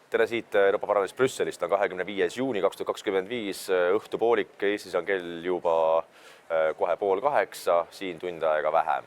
Tere siit Euroopa Parlamendist Brüsselist on 25. juuni 2025 õhtupoolik. Eestis on kell juba kohe 7:30, siin tund aega vähem.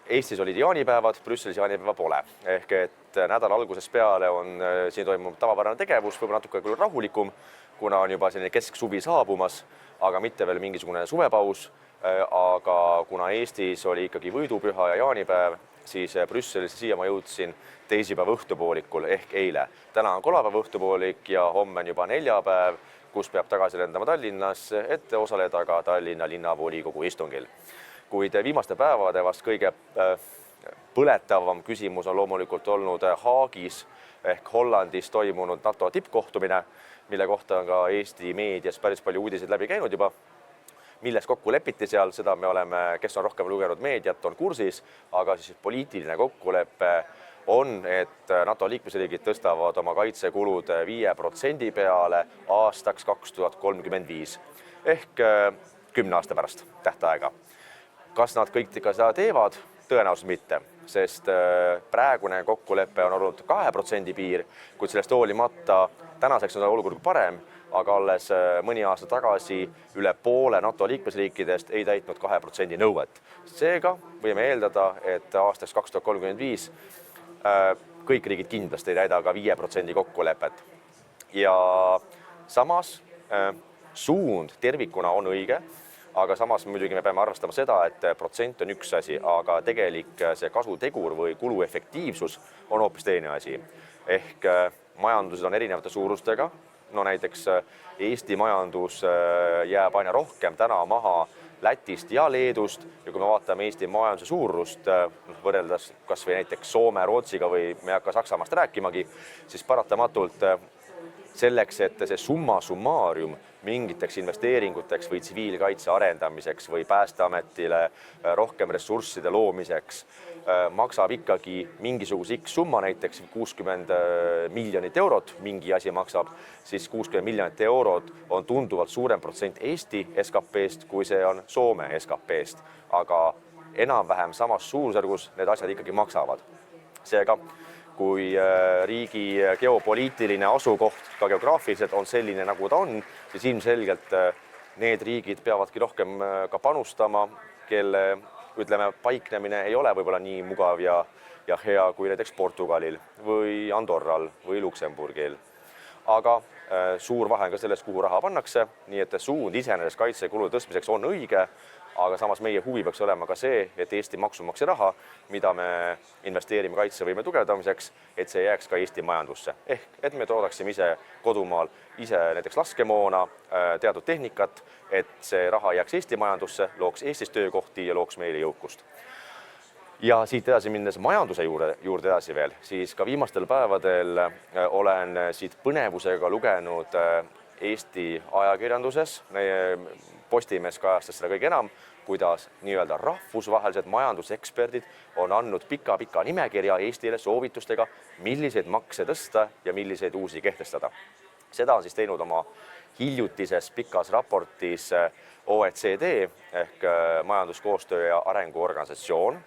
Eestis olid jaanipäevad, Brüsselis jaanipäeva pole. Ehk et nädala algusest peale on siin toimunud tavapärane tegevus, võib-olla natuke küll rahulikum, kuna on juba selline kesksuvi saabumas, aga mitte veel mingisugune suvepaus. Aga kuna Eestis oli ikkagi võidupüha ja jaanipäev, siis Brüsselis siia ma jõudsin teisipäeva õhtupoolikul ehk eile. Täna on kolmapäeva õhtupoolik ja homme on juba neljapäev, kus peab tagasi lendama Tallinnas, et osaleda ka Tallinna linnavolikogu istungil. Kuid viimaste päevade vast kõige põletavam küsimus on loomulikult olnud Haagis ehk Hollandis toimunud NATO tippkohtumine, mille kohta on ka Eesti meedias päris palju uudiseid läbi käinud juba. Milles kokku lepiti seal, seda me oleme, kes on rohkem lugenud meediat, on kursis, aga siis poliitiline kokkulepe on, et NATO liikmesriigid tõstavad oma kaitsekulud 5% peale aastaks 2035 ehk 10 aasta pärast tähtaega. Kas nad kõik ikka seda teevad? Tõenäoliselt mitte, sest praegune kokkulepe on olnud 2% piir, kuid sellest hoolimata tänaseks on olukord parem, aga alles mõni aasta tagasi üle poole NATO liikmesriikidest ei täitnud 2% nõuet. Seega võime eeldada, et aastaks 2035 kõik riigid kindlasti ei täida ka 5% kokkulepet. Ja samas suund tervikuna on õige, aga samas muidugi me peame arvestama seda, et protsent on üks asi, aga tegelik see kasutegur või kuluefektiivsus on hoopis teine asi. Ehk majandused on erinevate suurustega. No näiteks Eesti majandus jääb aina rohkem täna maha Lätist ja Leedust ja kui me vaatame Eesti majanduse suurust võrreldes kas või näiteks Soome, Rootsiga või me ei hakka Saksamaast rääkimagi, siis paratamatult selleks, et see summa summaarium mingiteks investeeringuteks või tsiviilkaitse arendamiseks või Päästeametile rohkem ressursside loomiseks maksab ikkagi mingisuguse X summa, näiteks 60 miljonit eurot, mingi asi maksab, siis 60 miljonit eurot on tunduvalt suurem protsent Eesti SKP-st, kui see on Soome SKP-st, aga enam-vähem samas suurusjärgus need asjad ikkagi maksavad. Seega, kui riigi geopoliitiline asukoht ka geograafiliselt on selline, nagu ta on, siis ilmselgelt need riigid peavadki rohkem ka panustama, kelle paiknemine ei ole võib-olla nii mugav ja hea kui näiteks Portugalil või Andorral või Luksemburgil. Aga suur vahe on ka selles, kuhu raha pannakse, nii et suund iseenesest kaitsekulu tõstmiseks on õige, aga samas meie huvi peaks olema ka see, et Eesti maksumaksja raha, mida me investeerime kaitsevõime tugevdamiseks, et see jääks ka Eesti majandusse. Ehk, et me toodaksime ise kodumaal ise näiteks laskemoona, teatud tehnikat, et see raha jääks Eesti majandusse, looks Eestis töökohti ja looks meile jõukust. Ja siit edasi minnes majanduse juurde edasi veel, siis ka viimastel päevadel olen siit põnevusega lugenud Eesti ajakirjanduses, Postimees kajastas seda kõige enam, kuidas nii-öelda rahvusvahelised majanduseksperdid on andnud pika nimekirja Eestile soovitustega, milliseid makse tõsta ja milliseid uusi kehtestada. Seda on siis teinud oma hiljutises pikas raportis OECD ehk majanduskoostöö ja arenguorganisatsioon,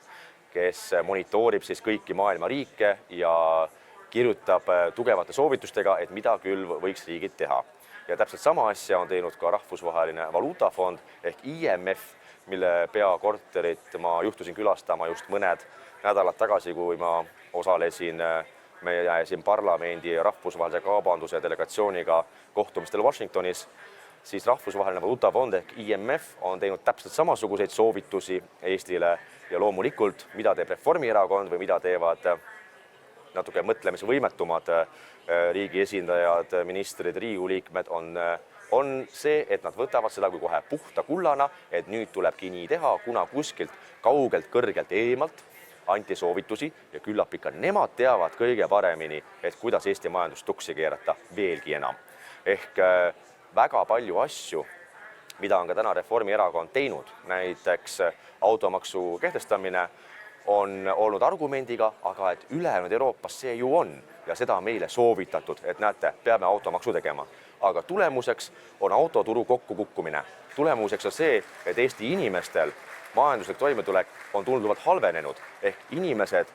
kes monitoorib siis kõiki maailma riike ja kirjutab tugevate soovitustega, et mida küll võiks riigid teha. Ja täpselt sama asja on teinud ka rahvusvaheline valuutafond ehk IMF, mille peakorterit ma juhtusin külastama just mõned nädalad tagasi, kui ma osalesin meie siin parlamendi rahvusvahelise kaubanduse delegatsiooniga kohtumistel Washingtonis, siis rahvusvaheline valuutafond ehk IMF on teinud täpselt samasuguseid soovitusi Eestile ja loomulikult, mida teeb Reformierakond või mida teevad natuke mõtlemisvõimetumad riigi esindajad, ministrid, Riigikogu liikmed on see, et nad võtavad seda kui kohe puhta kullana, et nüüd tulebki nii teha, kuna kuskilt kaugelt, kõrgelt eemalt anti soovitusi ja küllap ikka nemad teavad kõige paremini, et kuidas Eesti majandust tuksi keerata veelgi enam. Ehk väga palju asju, mida on ka täna Reformierakond teinud, näiteks automaksu kehtestamine, on olnud argumendiga, aga et ülejäänud Euroopas see ju on ja seda on meile soovitatud, et näete, peame automaksu tegema. Aga tulemuseks on autoturu kokkukukkumine. Tulemuseks on see, et Eesti inimestel majanduslik toimetulek on tunduvalt halvenenud ehk inimesed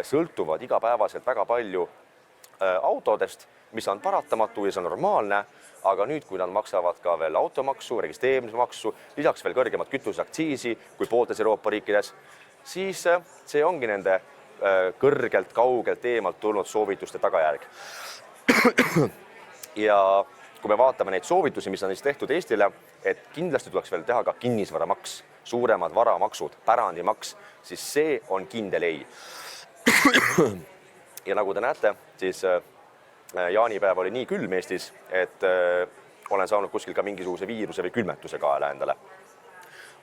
sõltuvad igapäevaselt väga palju autodest, mis on paratamatu ja see on normaalne, aga nüüd, kui nad maksavad ka veel automaksu, registreerimismaksu, lisaks veel kõrgemat kütuseaktsiisi kui pooltes Euroopa riikides, siis see ongi nende kõrgelt, kaugelt eemalt tulnud soovituste tagajärg. Ja kui me vaatame neid soovitusi, mis on siis tehtud Eestile, et kindlasti tuleks veel teha ka kinnisvaramaks, suuremad varamaksud, pärandimaks, siis see on kindel ei. Ja nagu te näete, siis jaanipäev oli nii külm Eestis, et olen saanud kuskil ka mingisuguse viiruse või külmetuse kaela endale.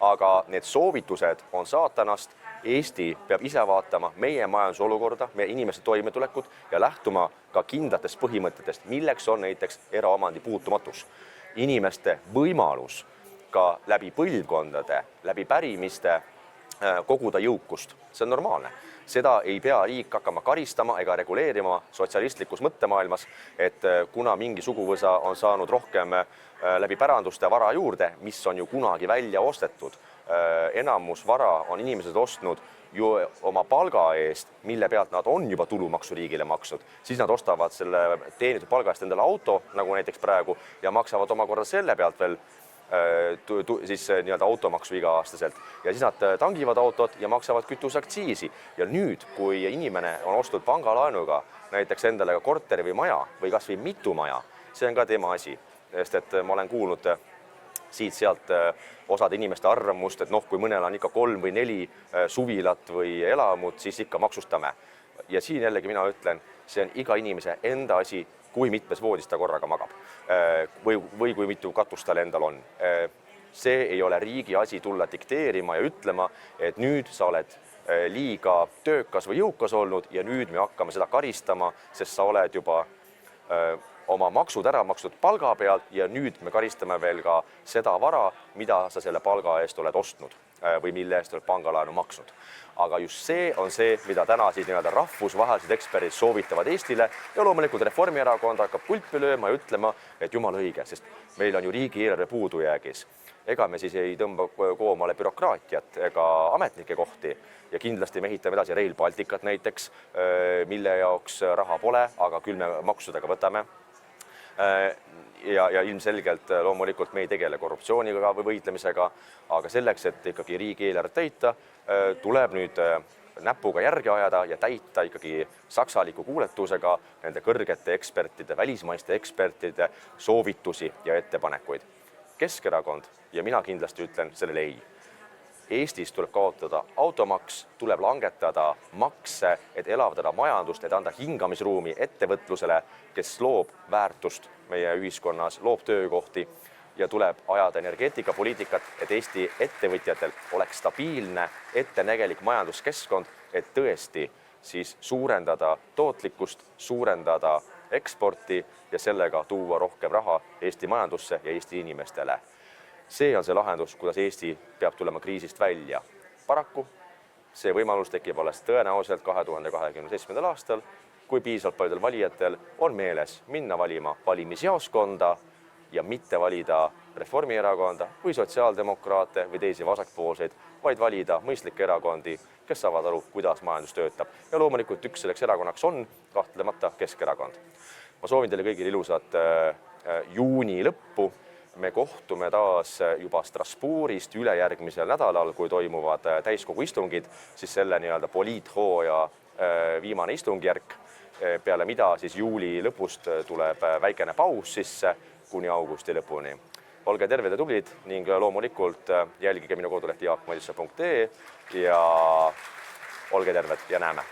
Aga need soovitused on saatanast. Eesti peab ise vaatama meie majandusolukorda, meie inimeste toimetulekut ja lähtuma ka kindlatest põhimõtetest, milleks on näiteks eraomandi puutumatus. Inimeste võimalus ka läbi põlvkondade, läbi pärimiste koguda jõukust. See on normaalne. Seda ei pea riik hakkama karistama ega reguleerima sotsialistlikus mõttemaailmas, et kuna mingi suguvõsa on saanud rohkem läbi päranduste vara juurde, mis on ju kunagi välja ostetud. Enamus vara on inimesed ostnud ju oma palga eest, mille pealt nad on juba tulumaksu riigile maksnud. Siis nad ostavad selle teenitud palga eest endale auto, nagu näiteks praegu, ja maksavad omakorda selle pealt veel siis nii-öelda automaksu iga-aastaselt. Ja siis nad tangivad autot ja maksavad kütuseaktsiisi. Ja nüüd, kui inimene on ostnud pangalaenuga näiteks endale ka korteri või maja või kas või mitu maja, see on ka tema asi. Sest et ma olen kuulnud siit-sealt osade inimeste arvamust, et kui mõnel on ikka 3 või 4 suvilat või elamut, siis ikka maksustame. Ja siin jällegi mina ütlen, see on iga inimese enda asi, kui mitmes voodis ta korraga magab või kui mitu katust tal endal on. See ei ole riigi asi tulla dikteerima ja ütlema, et nüüd sa oled liiga töökas või jõukas olnud ja nüüd me hakkame seda karistama, sest sa oled juba oma maksud ära makstud palga pealt ja nüüd me karistame veel ka seda vara, mida sa selle palga eest oled ostnud või mille eest oled pangalaenu maksnud. Aga just see on see, mida täna siis nii-öelda rahvusvahelised eksperdid soovitavad Eestile ja loomulikult Reformierakond hakkab pulpi lööma ja ütlema, et jumal õige, sest meil on ju riigieelarve puudujäägis. Ega me siis ei tõmba koomale bürokraatiat ega ametnike kohti ja kindlasti me ehitame edasi Rail Balticut näiteks, mille jaoks raha pole, aga küll me maksudega võtame. Ja ilmselgelt loomulikult me ei tegele korruptsiooniga või võitlemisega, aga selleks, et ikkagi riigieelarvet täita, tuleb nüüd näpuga järgi ajada ja täita ikkagi saksaliku kuuletusega nende kõrgete ekspertide, välismaiste ekspertide soovitusi ja ettepanekuid. Keskerakond ja mina kindlasti ütlen sellele ei. Eestis tuleb kaotada automaks, tuleb langetada makse, et elavdada majandust, et anda hingamisruumi ettevõtlusele, kes loob väärtust meie ühiskonnas, loob töökohti ja tuleb ajada energeetikapoliitikat, et Eesti ettevõtjatel oleks stabiilne, ettenägelik majanduskeskkond, et tõesti siis suurendada tootlikkust, suurendada eksporti ja sellega tuua rohkem raha Eesti majandusse ja Eesti inimestele. See on see lahendus, kuidas Eesti peab tulema kriisist välja. Paraku see võimalus tekib alles tõenäoliselt 2027. aastal, kui piisavalt paljudel valijatel on meeles minna valima valimisjaoskonda ja mitte valida Reformierakonda või sotsiaaldemokraate või teisi vasakpoolseid, vaid valida mõistlikke erakondi, kes saavad aru, kuidas majandus töötab. Ja loomulikult üks selleks erakonnaks on kahtlemata Keskerakond. Ma soovin teile kõigile ilusat juuni lõppu. Me kohtume taas juba Strasbourgist ülejärgmisel nädalal, kui toimuvad täiskogu istungid, siis selle nii-öelda poliithooaja viimane istungjärk, peale mida siis juuli lõpust tuleb väikene paus sisse kuni augusti lõpuni. Olge terved ja tublid ning loomulikult jälgige minu kodulehti jaakmadissa.ee ja olge terved ja näeme!